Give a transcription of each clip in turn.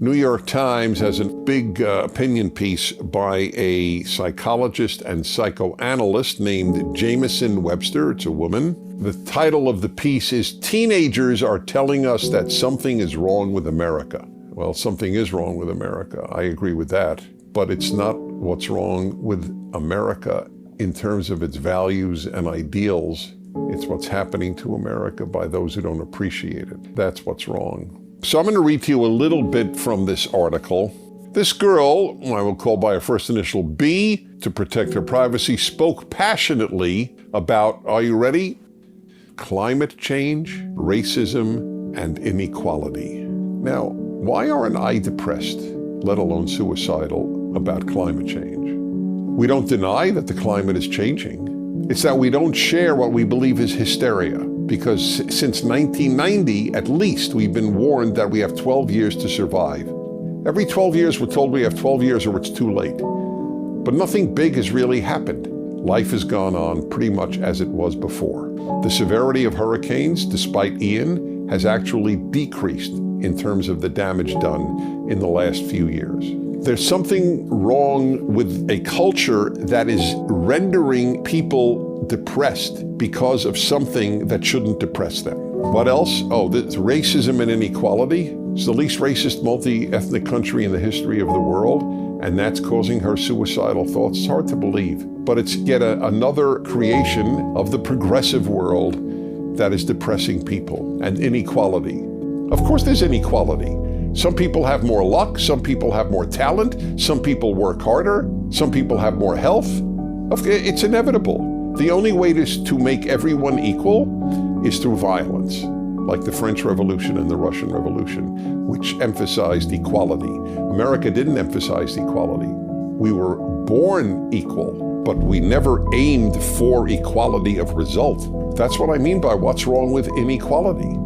New York Times has a big opinion piece by a psychologist and psychoanalyst named Jamison Webster. It's a woman. The title of the piece is "Teenagers Are Telling Us That Something is Wrong with America." Well, something is wrong with America. I agree with that. But it's not what's wrong with America in terms of its values and ideals. It's what's happening to America by those who don't appreciate it. That's what's wrong. So I'm going to read to you a little bit from this article. This girl, who I will call by her first initial B to protect her privacy, spoke passionately about, are you ready? Climate change, racism, and inequality. Now, why aren't I depressed, let alone suicidal, about climate change? We don't deny that the climate is changing. It's that we don't share what we believe is hysteria. Because since 1990, at least, we've been warned that we have 12 years to survive. Every 12 years, we're told we have 12 years or it's too late. But nothing big has really happened. Life has gone on pretty much as it was before. The severity of hurricanes, despite Ian, has actually decreased in terms of the damage done in the last few years. There's something wrong with a culture that is rendering people depressed because of something that shouldn't depress them. What else? Oh, this racism and inequality. It's the least racist multi-ethnic country in the history of the world, and that's causing her suicidal thoughts. It's hard to believe, but it's yet another creation of the progressive world that is depressing people. And inequality. Of course there's inequality. Some people have more luck, some people have more talent, some people work harder, some people have more health. It's inevitable. The only way to make everyone equal is through violence, like the French Revolution and the Russian Revolution, which emphasized equality. America didn't emphasize equality. We were born equal, but we never aimed for equality of result. That's what I mean by what's wrong with inequality.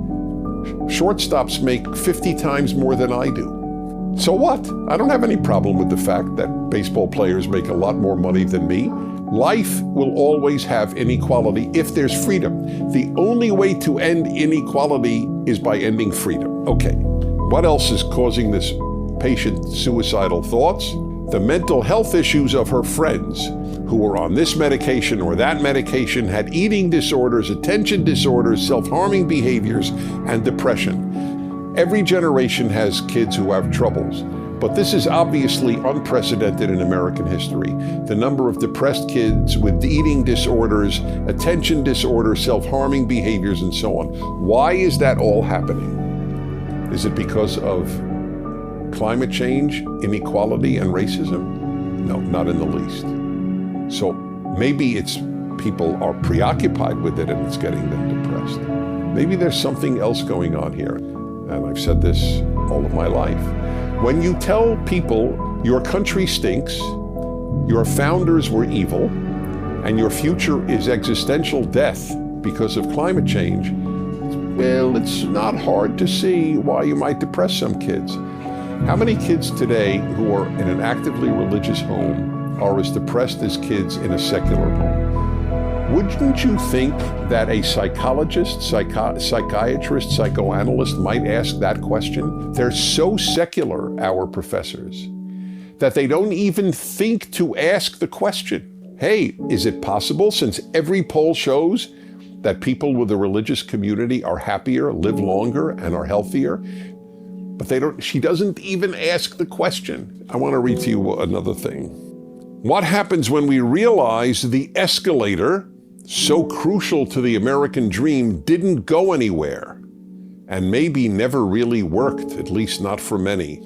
Shortstops make 50 times more than I do. So what? I don't have any problem with the fact that baseball players make a lot more money than me. Life will always have inequality if there's freedom. The only way to end inequality is by ending freedom. Okay, what else is causing this patient's suicidal thoughts? The mental health issues of her friends who were on this medication or that medication, had eating disorders, attention disorders, self-harming behaviors, and depression. Every generation has kids who have troubles. But this is obviously unprecedented in American history. The number of depressed kids with eating disorders, attention disorders, self-harming behaviors, and so on. Why is that all happening? Is it because of climate change, inequality, and racism? No, not in the least. So maybe it's people are preoccupied with it and it's getting them depressed. Maybe there's something else going on here. And I've said this all of my life. When you tell people your country stinks, your founders were evil, and your future is existential death because of climate change, well, it's not hard to see why you might depress some kids. How many kids today who are in an actively religious home are as depressed as kids in a secular home? Wouldn't you think that a psychologist, psychiatrist, psychoanalyst might ask that question? They're so secular, our professors, that they don't even think to ask the question. Hey, is it possible, since every poll shows that people with the religious community are happier, live longer, and are healthier? But she doesn't even ask the question. I want to read to you another thing. What happens when we realize the escalator, so crucial to the American dream, didn't go anywhere and maybe never really worked, at least not for many?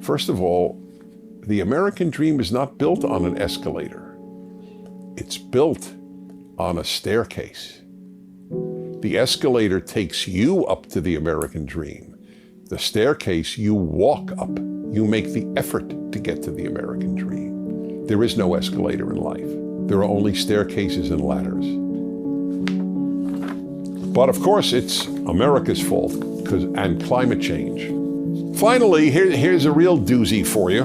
First of all, the American dream is not built on an escalator. It's built on a staircase. The escalator takes you up to the American dream. The staircase, you walk up. You make the effort to get to the American dream. There is no escalator in life. There are only staircases and ladders. But of course, it's America's fault and climate change. Finally, here's a real doozy for you.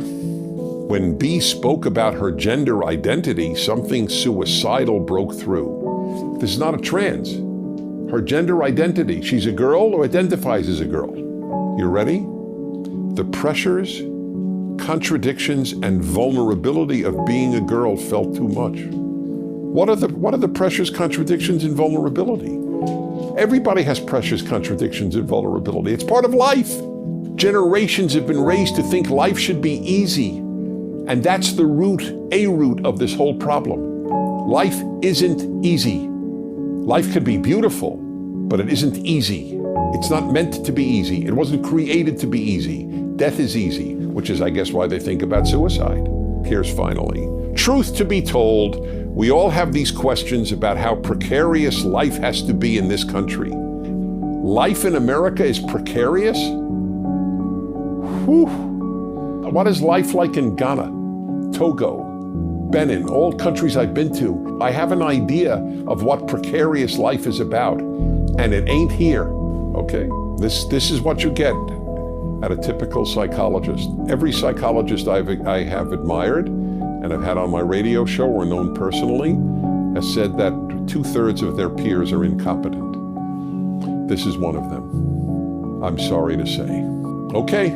When B spoke about her gender identity, something suicidal broke through. This is not a trans. Her gender identity. She's a girl who identifies as a girl. You ready? The pressures, contradictions, and vulnerability of being a girl felt too much. What are the pressures, contradictions, and vulnerability? Everybody has pressures, contradictions, and vulnerability. It's part of life. Generations have been raised to think life should be easy. And that's a root of this whole problem. Life isn't easy. Life can be beautiful, but it isn't easy. It's not meant to be easy. It wasn't created to be easy. Death is easy, which is, I guess, why they think about suicide. Here's finally. Truth to be told, we all have these questions about how precarious life has to be in this country. Life in America is precarious? Whew. What is life like in Ghana, Togo, Benin, all countries I've been to? I have an idea of what precarious life is about, and it ain't here, okay? This is what you get at a typical psychologist. Every psychologist I have admired and I've had on my radio show or known personally has said that 2/3 of their peers are incompetent. This is one of them, I'm sorry to say. Okay.